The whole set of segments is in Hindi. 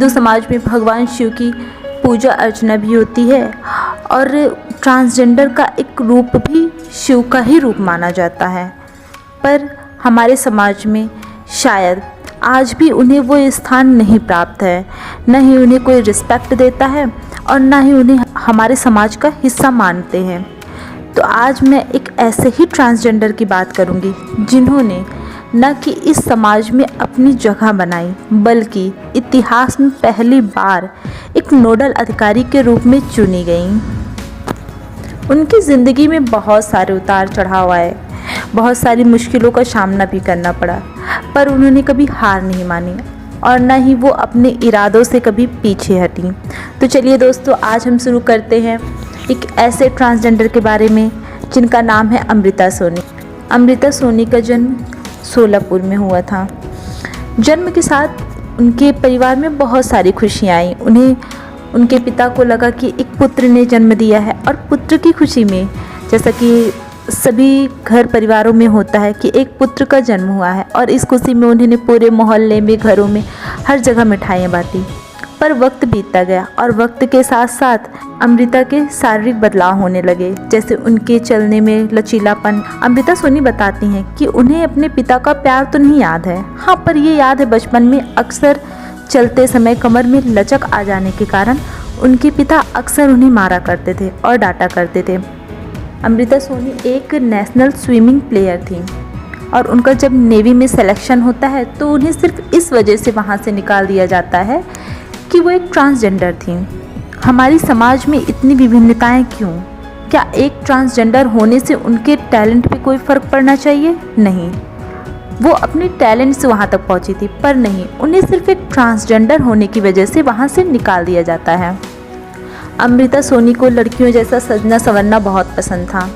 हिंदू समाज में भगवान शिव की पूजा अर्चना भी होती है और ट्रांसजेंडर का एक रूप भी शिव का ही रूप माना जाता है। पर हमारे समाज में शायद आज भी उन्हें वो स्थान नहीं प्राप्त है, न ही उन्हें कोई रिस्पेक्ट देता है और न ही उन्हें हमारे समाज का हिस्सा मानते हैं। तो आज मैं एक ऐसे ही ट्रांसजेंडर की बात करूंगी जिन्होंने न कि इस समाज में अपनी जगह बनाई, बल्कि इतिहास में पहली बार एक नोडल अधिकारी के रूप में चुनी गईं। उनकी ज़िंदगी में बहुत सारे उतार चढ़ाव आए, बहुत सारी मुश्किलों का सामना भी करना पड़ा, पर उन्होंने कभी हार नहीं मानी और न ही वो अपने इरादों से कभी पीछे हटी। तो चलिए दोस्तों, आज हम शुरू करते हैं एक ऐसे ट्रांसजेंडर के बारे में जिनका नाम है अमृता सोनी। अमृता सोनी का जन्म सोलापुर में हुआ था। जन्म के साथ उनके परिवार में बहुत सारी खुशियाँ आई। उनके पिता को लगा कि एक पुत्र ने जन्म दिया है और पुत्र की खुशी में, जैसा कि सभी घर परिवारों में होता है कि एक पुत्र का जन्म हुआ है, और इस खुशी में उन्होंने पूरे मोहल्ले में, घरों में, हर जगह मिठाइयाँ बांटी। पर वक्त बीतता गया और वक्त के साथ साथ अमृता के शारीरिक बदलाव होने लगे, जैसे उनके चलने में लचीलापन। अमृता सोनी बताती हैं कि उन्हें अपने पिता का प्यार तो नहीं याद है, हाँ, पर ये याद है बचपन में अक्सर चलते समय कमर में लचक आ जाने के कारण उनके पिता अक्सर उन्हें मारा करते थे और डांटा करते थे। अमृता सोनी एक नेशनल स्विमिंग प्लेयर थी और उनका जब नेवी में सिलेक्शन होता है तो उन्हें सिर्फ इस वजह से वहाँ से निकाल दिया जाता है कि वो एक ट्रांसजेंडर थी। हमारी समाज में इतनी विभिन्नताएं क्यों? क्या एक ट्रांसजेंडर होने से उनके टैलेंट पे कोई फ़र्क पड़ना चाहिए? नहीं, वो अपने टैलेंट से वहाँ तक पहुँची थी, पर नहीं, उन्हें सिर्फ एक ट्रांसजेंडर होने की वजह से वहाँ से निकाल दिया जाता है। अमृता सोनी को लड़कियों जैसा सजना संवरना बहुत पसंद था।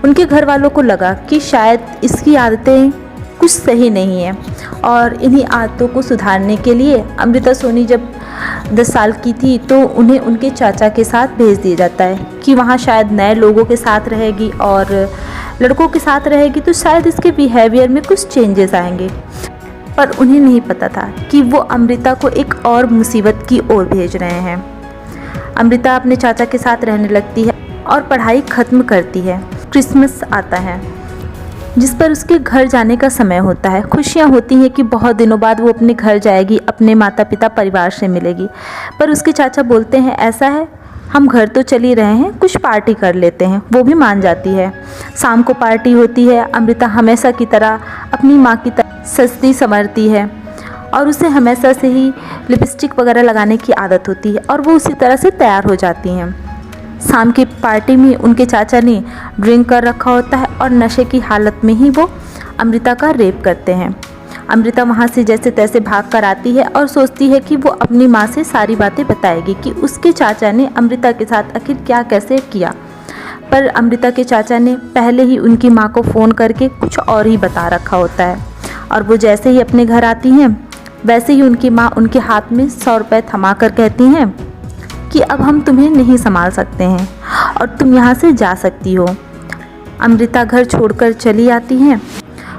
उनके घर वालों को लगा कि शायद इसकी आदतें कुछ सही नहीं है और इन्हीं आदतों को सुधारने के लिए अमृता सोनी जब 10 साल की थी तो उन्हें उनके चाचा के साथ भेज दिया जाता है कि वहाँ शायद नए लोगों के साथ रहेगी और लड़कों के साथ रहेगी तो शायद इसके बिहेवियर में कुछ चेंजेस आएंगे। पर उन्हें नहीं पता था कि वो अमृता को एक और मुसीबत की ओर भेज रहे हैं। अमृता अपने चाचा के साथ रहने लगती है और पढ़ाई ख़त्म करती है। क्रिसमस आता है जिस पर उसके घर जाने का समय होता है। खुशियाँ होती हैं कि बहुत दिनों बाद वो अपने घर जाएगी, अपने माता पिता परिवार से मिलेगी। पर उसके चाचा बोलते हैं, ऐसा है, हम घर तो चल ही रहे हैं, कुछ पार्टी कर लेते हैं। वो भी मान जाती है। शाम को पार्टी होती है। अमृता हमेशा की तरह अपनी माँ की तरह सजती संवरती है और उसे हमेशा से ही लिपस्टिक वगैरह लगाने की आदत होती है और वो उसी तरह से तैयार हो जाती हैं। शाम की पार्टी में उनके चाचा ने ड्रिंक कर रखा होता है और नशे की हालत में ही वो अमृता का रेप करते हैं। अमृता वहाँ से जैसे तैसे भाग कर आती है और सोचती है कि वो अपनी माँ से सारी बातें बताएगी कि उसके चाचा ने अमृता के साथ आखिर क्या कैसे किया। पर अमृता के चाचा ने पहले ही उनकी माँ को फ़ोन करके कुछ और ही बता रखा होता है और वो जैसे ही अपने घर आती हैं वैसे ही उनकी माँ उनके हाथ में 100 रुपये थमा कर कहती हैं कि अब हम तुम्हें नहीं संभाल सकते हैं और तुम यहाँ से जा सकती हो। अमृता घर छोड़कर चली आती हैं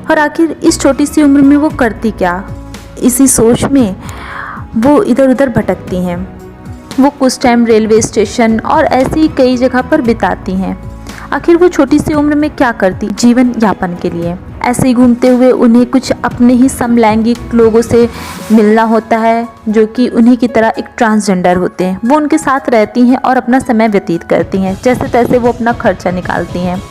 और आखिर इस छोटी सी उम्र में वो करती क्या, इसी सोच में वो इधर उधर भटकती हैं। वो कुछ टाइम रेलवे स्टेशन और ऐसी ही कई जगह पर बिताती हैं। आखिर वो छोटी सी उम्र में क्या करती जीवन यापन के लिए? ऐसे ही घूमते हुए उन्हें कुछ अपने ही समलैंगिक लोगों से मिलना होता है जो कि उन्हीं की तरह एक ट्रांसजेंडर होते हैं। वो उनके साथ रहती हैं और अपना समय व्यतीत करती हैं। जैसे तैसे वो अपना खर्चा निकालती हैं।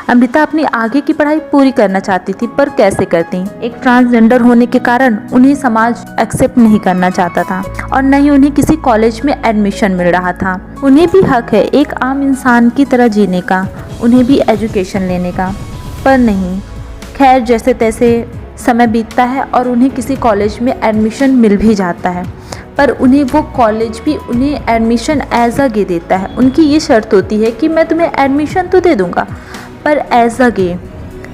अमृता अपनी आगे की पढ़ाई पूरी करना चाहती थी, पर कैसे करती? एक ट्रांसजेंडर होने के कारण उन्हें समाज एक्सेप्ट नहीं करना चाहता था और न ही उन्हें किसी कॉलेज में एडमिशन मिल रहा था। उन्हें भी हक है एक आम इंसान की तरह जीने का, उन्हें भी एजुकेशन लेने का, पर नहीं। खैर, जैसे तैसे समय बीतता है और उन्हें किसी कॉलेज में एडमिशन मिल भी जाता है, पर उन्हें वो कॉलेज भी उन्हें एडमिशन एज अ गे देता है। उनकी ये शर्त होती है कि मैं तुम्हें एडमिशन तो दे दूँगा, पर एज अ गे।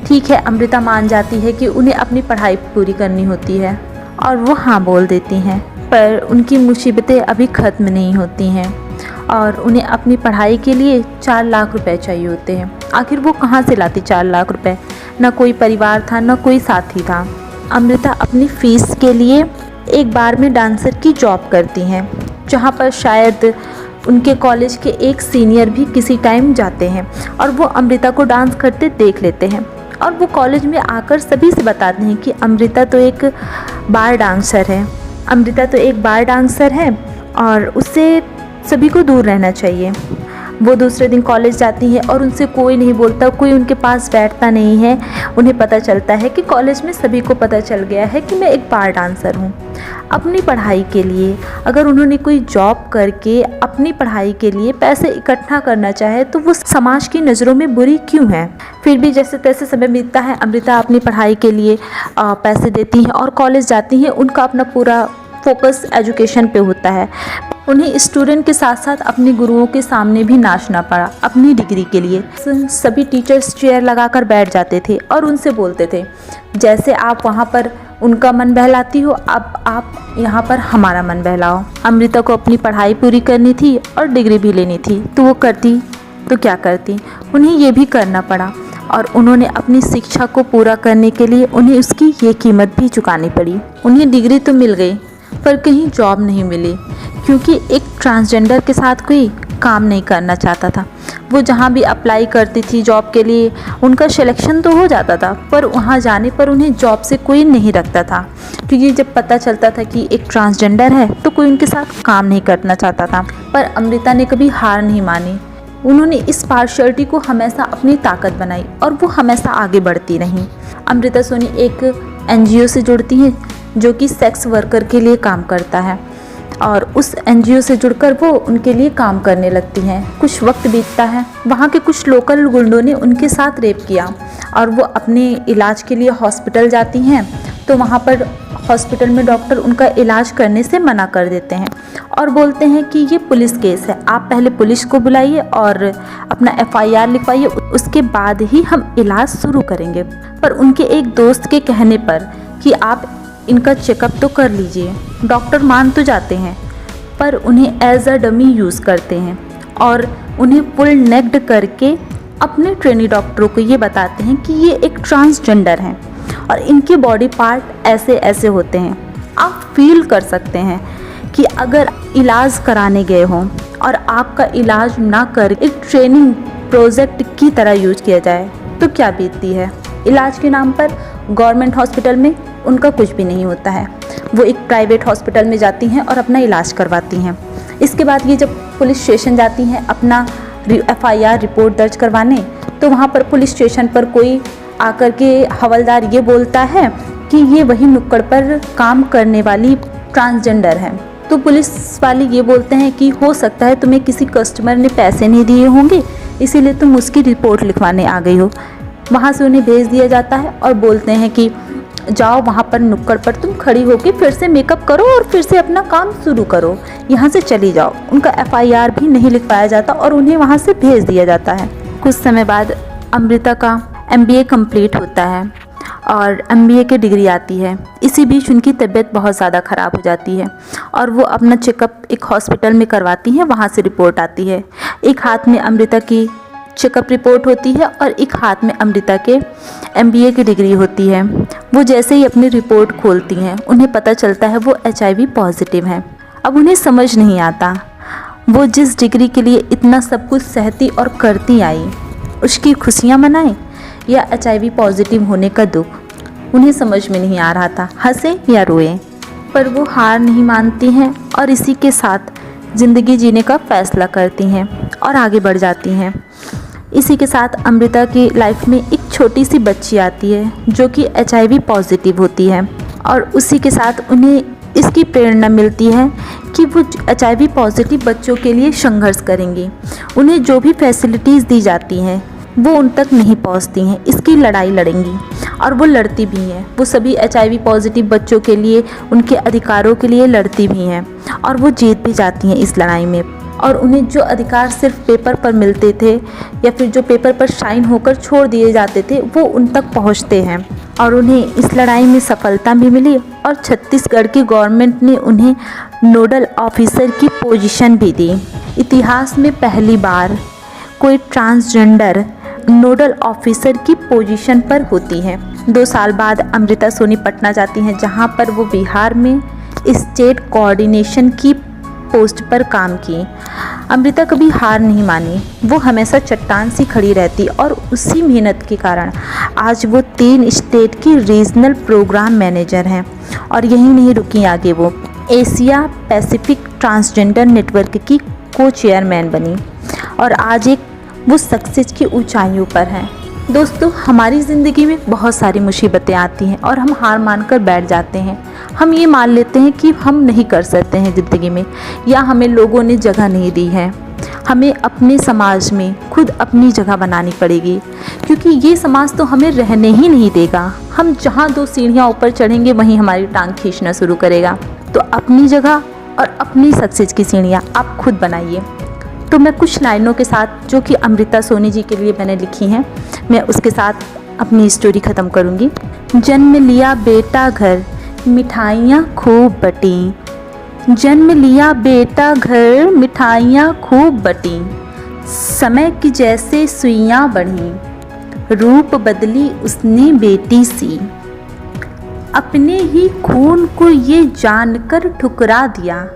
ठीक है, अमृता मान जाती है कि उन्हें अपनी पढ़ाई पूरी करनी होती है और वो हाँ बोल देती हैं, पर उनकी मुसीबतें अभी ख़त्म नहीं होती हैं और उन्हें अपनी पढ़ाई के लिए 4 लाख रुपए चाहिए होते हैं। आखिर वो कहाँ से लाती 4 लाख रुपए? न कोई परिवार था, न कोई साथी था। अमृता अपनी फ़ीस के लिए एक बार में डांसर की जॉब करती हैं, जहाँ पर शायद उनके कॉलेज के एक सीनियर भी किसी टाइम जाते हैं और वो अमृता को डांस करते देख लेते हैं और वो कॉलेज में आकर सभी से बताते हैं कि अमृता तो एक बार डांसर है और उससे सभी को दूर रहना चाहिए। वो दूसरे दिन कॉलेज जाती है और उनसे कोई नहीं बोलता, कोई उनके पास बैठता नहीं है। उन्हें पता चलता है कि कॉलेज में सभी को पता चल गया है कि मैं एक बार डांसर हूँ। अपनी पढ़ाई के लिए अगर उन्होंने कोई जॉब करके अपनी पढ़ाई के लिए पैसे इकट्ठा करना चाहे तो वो समाज की नज़रों में बुरी क्यों है। फिर भी जैसे तैसे समय बीतता है, अमृता अपनी पढ़ाई के लिए पैसे देती हैं और कॉलेज जाती हैं। उनका अपना पूरा फोकस एजुकेशन पे होता है। उन्हें स्टूडेंट के साथ साथ अपने गुरुओं के सामने भी नाचना पड़ा अपनी डिग्री के लिए। सभी टीचर्स चेयर लगाकर बैठ जाते थे और उनसे बोलते थे, जैसे आप वहाँ पर उनका मन बहलाती हो, अब आप यहाँ पर हमारा मन बहलाओ। अमृता को अपनी पढ़ाई पूरी करनी थी और डिग्री भी लेनी थी, तो वो करती तो क्या करती, उन्हें ये भी करना पड़ा और उन्होंने अपनी शिक्षा को पूरा करने के लिए उन्हें उसकी ये कीमत भी चुकानी पड़ी। उन्हें डिग्री तो मिल गई पर कहीं जॉब नहीं मिली, क्योंकि एक ट्रांसजेंडर के साथ कोई काम नहीं करना चाहता था। वो जहाँ भी अप्लाई करती थी जॉब के लिए, उनका सिलेक्शन तो हो जाता था पर वहाँ जाने पर उन्हें जॉब से कोई नहीं रखता था, क्योंकि जब पता चलता था कि एक ट्रांसजेंडर है तो कोई उनके साथ काम नहीं करना चाहता था। पर अमृता ने कभी हार नहीं मानी। उन्होंने इस पार्शियलिटी को हमेशा अपनी ताकत बनाई और वो हमेशा आगे बढ़ती रहीं। अमृता सोनी एक NGO से जुड़ती हैं जो कि सेक्स वर्कर के लिए काम करता है और उस NGO से जुड़कर वो उनके लिए काम करने लगती हैं। कुछ वक्त बीतता है, वहाँ के कुछ लोकल गुंडों ने उनके साथ रेप किया और वो अपने इलाज के लिए हॉस्पिटल जाती हैं, तो वहाँ पर हॉस्पिटल में डॉक्टर उनका इलाज करने से मना कर देते हैं और बोलते हैं कि ये पुलिस केस है, आप पहले पुलिस को बुलाइए और अपना FIR लिखवाइए, उसके बाद ही हम इलाज शुरू करेंगे। पर उनके एक दोस्त के कहने पर कि आप इनका चेकअप तो कर लीजिए, डॉक्टर मान तो जाते हैं पर उन्हें एज अ डमी यूज़ करते हैं और उन्हें फुल नेक्ड करके अपने ट्रेनी डॉक्टरों को ये बताते हैं कि ये एक ट्रांसजेंडर हैं और इनके बॉडी पार्ट ऐसे ऐसे होते हैं। आप फील कर सकते हैं कि अगर इलाज कराने गए हों और आपका इलाज ना कर एक ट्रेनिंग प्रोजेक्ट की तरह यूज किया जाए तो क्या बीतती है। इलाज के नाम पर गवर्नमेंट हॉस्पिटल में उनका कुछ भी नहीं होता है, वो एक प्राइवेट हॉस्पिटल में जाती हैं और अपना इलाज करवाती हैं। इसके बाद ये जब पुलिस स्टेशन जाती हैं अपना FIR रिपोर्ट दर्ज करवाने, तो वहाँ पर पुलिस स्टेशन पर कोई आकर के हवलदार ये बोलता है कि ये वही नुक्कड़ पर काम करने वाली ट्रांसजेंडर है। तो पुलिस वाले ये बोलते हैं कि हो सकता है तुम्हें किसी कस्टमर ने पैसे नहीं दिए होंगे, इसीलिए तुम उसकी रिपोर्ट लिखवाने आ गई हो। वहाँ से उन्हें भेज दिया जाता है और बोलते हैं कि जाओ वहाँ पर नुक्कड़ पर तुम खड़ी होकर फिर से मेकअप करो और फिर से अपना काम शुरू करो, यहाँ से चली जाओ। उनका FIR भी नहीं लिखवाया जाता और उन्हें वहाँ से भेज दिया जाता है। कुछ समय बाद अमृता का MBA कंप्लीट होता है और MBA की डिग्री आती है। इसी बीच उनकी तबीयत बहुत ज़्यादा ख़राब हो जाती है और वो अपना चेकअप एक हॉस्पिटल में करवाती हैं, वहाँ से रिपोर्ट आती है। एक हाथ में अमृता की चेकअप रिपोर्ट होती है और एक हाथ में अमृता के MBA की डिग्री होती है। वो जैसे ही अपनी रिपोर्ट खोलती हैं उन्हें पता चलता है वो HIV पॉजिटिव हैं। अब उन्हें समझ नहीं आता वो जिस डिग्री के लिए इतना सब कुछ सहती और करती आई, उसकी खुशियाँ मनाएं या HIV पॉजिटिव होने का दुख। उन्हें समझ में नहीं आ रहा था हंसे या रोए, पर वो हार नहीं मानती हैं और इसी के साथ ज़िंदगी जीने का फ़ैसला करती हैं और आगे बढ़ जाती हैं। इसी के साथ अमृता की लाइफ में एक छोटी सी बच्ची आती है जो कि HIV पॉजिटिव होती है और उसी के साथ उन्हें इसकी प्रेरणा मिलती है कि वो HIV पॉजिटिव बच्चों के लिए संघर्ष करेंगी। उन्हें जो भी फैसिलिटीज़ दी जाती हैं वो उन तक नहीं पहुंचती हैं, इसकी लड़ाई लड़ेंगी और वो लड़ती भी हैं। वो सभी HIV पॉजिटिव बच्चों के लिए, उनके अधिकारों के लिए लड़ती भी हैं और वो जीत भी जाती हैं इस लड़ाई में। और उन्हें जो अधिकार सिर्फ पेपर पर मिलते थे या फिर जो पेपर पर साइन होकर छोड़ दिए जाते थे वो उन तक पहुंचते हैं और उन्हें इस लड़ाई में सफलता भी मिली और छत्तीसगढ़ की गवर्नमेंट ने उन्हें नोडल ऑफिसर की पोजीशन भी दी। इतिहास में पहली बार कोई ट्रांसजेंडर नोडल ऑफिसर की पोजीशन पर होती है। 2 साल बाद अमृता सोनी पटना जाती हैं, जहां पर वो बिहार में स्टेट कोऑर्डिनेशन की पोस्ट पर काम की। अमृता कभी हार नहीं मानी, वो हमेशा चट्टान सी खड़ी रहती और उसी मेहनत के कारण आज वो 3 स्टेट की रीजनल प्रोग्राम मैनेजर हैं। और यहीं नहीं रुकी आगे, वो एशिया पैसिफिक ट्रांसजेंडर नेटवर्क की को चेयरमैन बनी और आज एक वो सक्सेस की ऊंचाइयों पर हैं। दोस्तों, हमारी ज़िंदगी में बहुत सारी मुसीबतें आती हैं और हम हार मानकर बैठ जाते हैं। हम ये मान लेते हैं कि हम नहीं कर सकते हैं ज़िंदगी में, या हमें लोगों ने जगह नहीं दी है। हमें अपने समाज में खुद अपनी जगह बनानी पड़ेगी, क्योंकि ये समाज तो हमें रहने ही नहीं देगा। हम जहाँ 2 सीढ़ियाँ ऊपर चढ़ेंगे वहीं हमारी टांग खींचना शुरू करेगा। तो अपनी जगह और अपनी सक्सेस की सीढ़ियाँ आप खुद बनाइए। तो मैं कुछ लाइनों के साथ, जो कि अमृता सोनी जी के लिए मैंने लिखी हैं, मैं उसके साथ अपनी स्टोरी ख़त्म करूँगी। जन्म लिया बेटा घर, मिठाइयाँ खूब बटी। जन्म लिया बेटा घर, मिठाइयाँ खूब बटी। समय की जैसे सुइयाँ बढ़ी, रूप बदली उसने बेटी सी। अपने ही खून को ये जानकर ठुकरा दिया,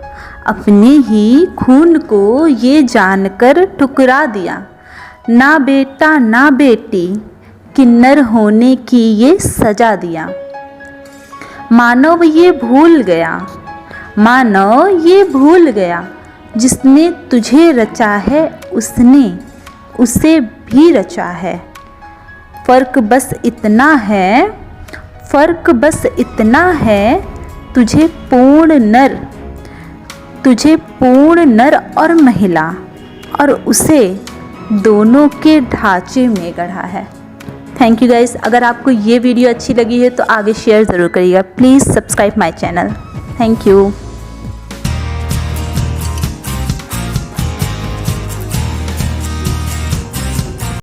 अपने ही खून को ये जानकर ठुकरा दिया। ना बेटा ना बेटी, किन्नर होने की ये सजा दिया। मानव ये भूल गया, मानव ये भूल गया, जिसने तुझे रचा है उसने उसे भी रचा है। फ़र्क बस इतना है, फ़र्क बस इतना है, तुझे पूर्ण नर और महिला और उसे दोनों के ढांचे में गढ़ा है। Thank you guys. अगर आपको ये वीडियो अच्छी लगी है तो आगे शेयर ज़रूर करिएगा। Please subscribe my channel. Thank you.